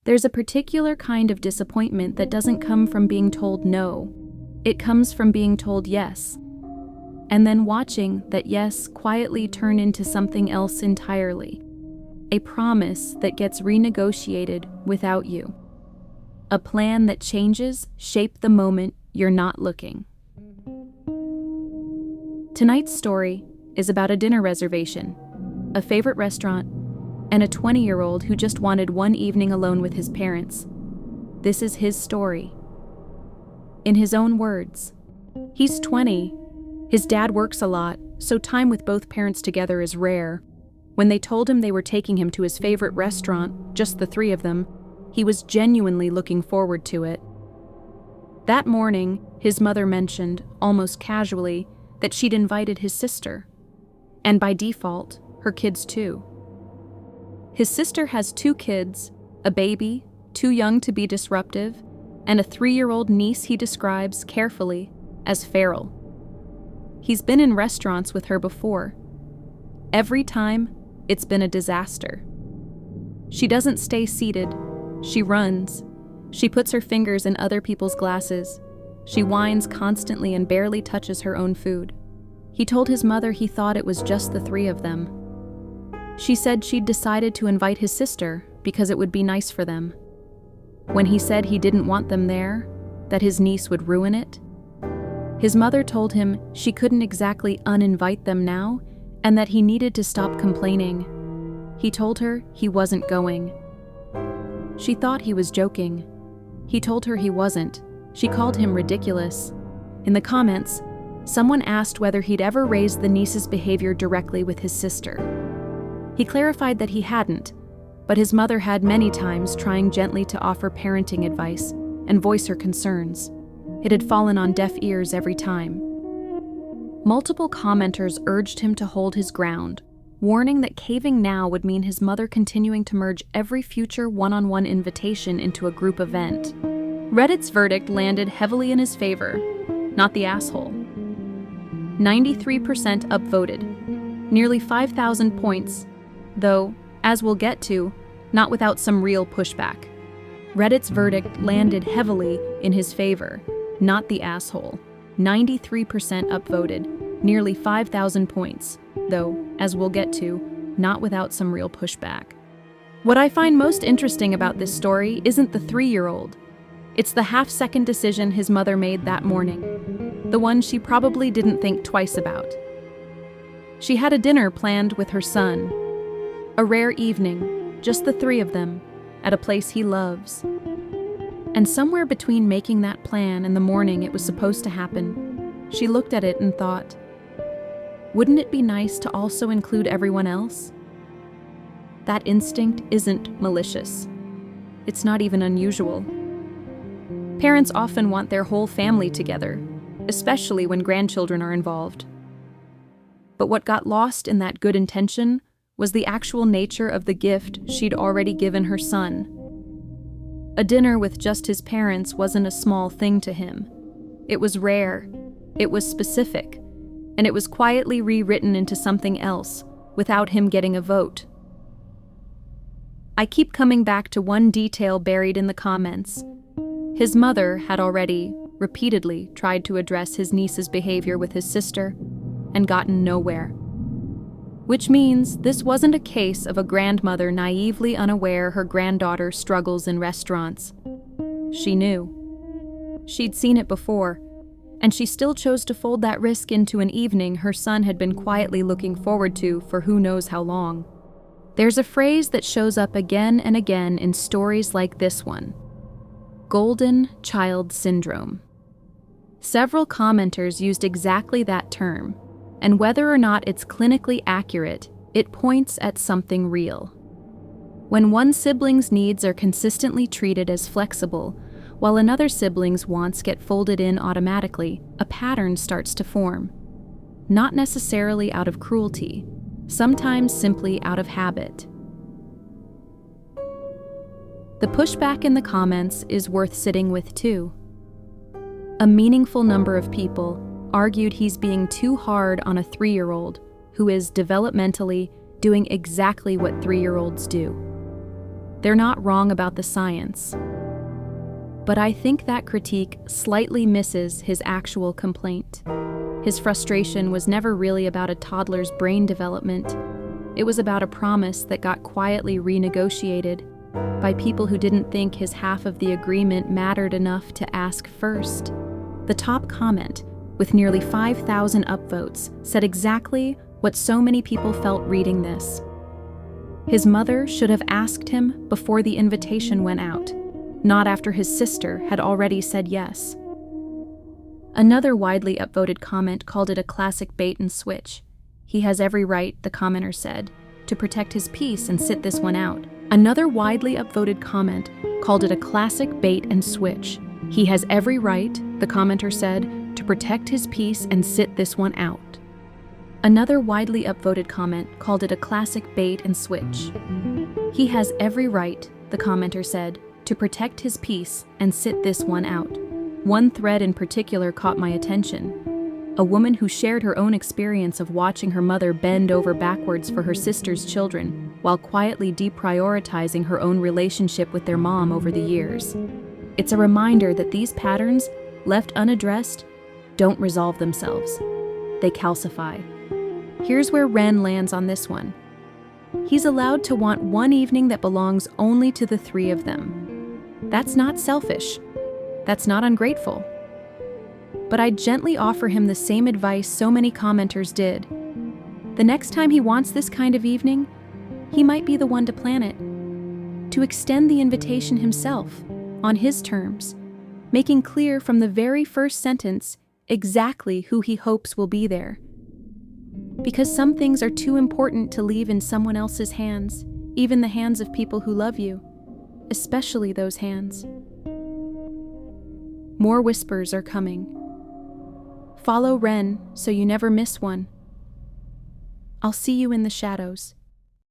There's a particular kind of disappointment that doesn't come from being told no. It comes from being told yes, and then watching that yes quietly turn into something else entirely. A promise that gets renegotiated without you. A plan that changes shape the moment you're not looking. Tonight's story is about a dinner reservation, a favorite restaurant, and a 20-year-old who just wanted one evening alone with his parents. This is his story. In his own words, he's 20. His dad works a lot, so time with both parents together is rare. When they told him they were taking him to his favorite restaurant, just the three of them, he was genuinely looking forward to it. That morning, his mother mentioned, almost casually, that she'd invited his sister, and by default, her kids too. His sister has 2 kids, a baby, too young to be disruptive, and a 3-year-old niece he describes carefully as feral. He's been in restaurants with her before. Every time, it's been a disaster. She doesn't stay seated. She runs. She puts her fingers in other people's glasses. She whines constantly and barely touches her own food. He told his mother he thought it was just the 3 of them. She said she'd decided to invite his sister because it would be nice for them. When he said he didn't want them there, that his niece would ruin it, his mother told him she couldn't exactly uninvite them now and that he needed to stop complaining. He told her he wasn't going. She thought he was joking. He told her he wasn't. She called him ridiculous. In the comments, someone asked whether he'd ever raised the niece's behavior directly with his sister. He clarified that he hadn't, but his mother had many times trying gently to offer parenting advice and voice her concerns. It had fallen on deaf ears every time. Multiple commenters urged him to hold his ground, warning that caving now would mean his mother continuing to merge every future one-on-one invitation into a group event. Reddit's verdict landed heavily in his favor, not the asshole. 93% upvoted, nearly 5,000 points, though, as we'll get to, not without some real pushback. Reddit's verdict landed heavily in his favor, not the asshole. 93% upvoted, nearly 5,000 points, though, as we'll get to, not without some real pushback. What I find most interesting about this story isn't the 3-year-old. It's the half-second decision his mother made that morning, the one she probably didn't think twice about. She had a dinner planned with her son, a rare evening, just the 3 of them, at a place he loves. And somewhere between making that plan and the morning it was supposed to happen, she looked at it and thought, wouldn't it be nice to also include everyone else? That instinct isn't malicious. It's not even unusual. Parents often want their whole family together, especially when grandchildren are involved. But what got lost in that good intention was the actual nature of the gift she'd already given her son. A dinner with just his parents wasn't a small thing to him. It was rare, it was specific, and it was quietly rewritten into something else, without him getting a vote. I keep coming back to one detail buried in the comments. His mother had already, repeatedly, tried to address his niece's behavior with his sister, and gotten nowhere. Which means this wasn't a case of a grandmother naively unaware her granddaughter struggles in restaurants. She knew. She'd seen it before, and she still chose to fold that risk into an evening her son had been quietly looking forward to for who knows how long. There's a phrase that shows up again and again in stories like this one: golden child syndrome. Several commenters used exactly that term, and whether or not it's clinically accurate, it points at something real. When one sibling's needs are consistently treated as flexible, while another sibling's wants get folded in automatically, a pattern starts to form. Not necessarily out of cruelty, sometimes simply out of habit. The pushback in the comments is worth sitting with too. A meaningful number of people argued he's being too hard on a 3-year-old who is developmentally doing exactly what 3-year-olds do. They're not wrong about the science. But I think that critique slightly misses his actual complaint. His frustration was never really about a toddler's brain development. It was about a promise that got quietly renegotiated by people who didn't think his half of the agreement mattered enough to ask first. The top comment, with nearly 5,000 upvotes, said exactly what so many people felt reading this. His mother should have asked him before the invitation went out, not after his sister had already said yes. Another widely upvoted comment called it a classic bait and switch. He has every right, the commenter said, to protect his peace and sit this one out. Another widely upvoted comment called it a classic bait and switch. He has every right, the commenter said, to protect his peace and sit this one out. Another widely upvoted comment called it a classic bait and switch. He has every right, the commenter said, to protect his peace and sit this one out. One thread in particular caught my attention. A woman who shared her own experience of watching her mother bend over backwards for her sister's children while quietly deprioritizing her own relationship with their mom over the years. It's a reminder that these patterns, left unaddressed, don't resolve themselves. They calcify. Here's where Wren lands on this one. He's allowed to want one evening that belongs only to the three of them. That's not selfish. That's not ungrateful. But I gently offer him the same advice so many commenters did. The next time he wants this kind of evening, he might be the one to plan it. To extend the invitation himself, on his terms, making clear from the very first sentence exactly who he hopes will be there. Because some things are too important to leave in someone else's hands, even the hands of people who love you, especially those hands. More whispers are coming. Follow Wren so you never miss one. I'll see you in the shadows.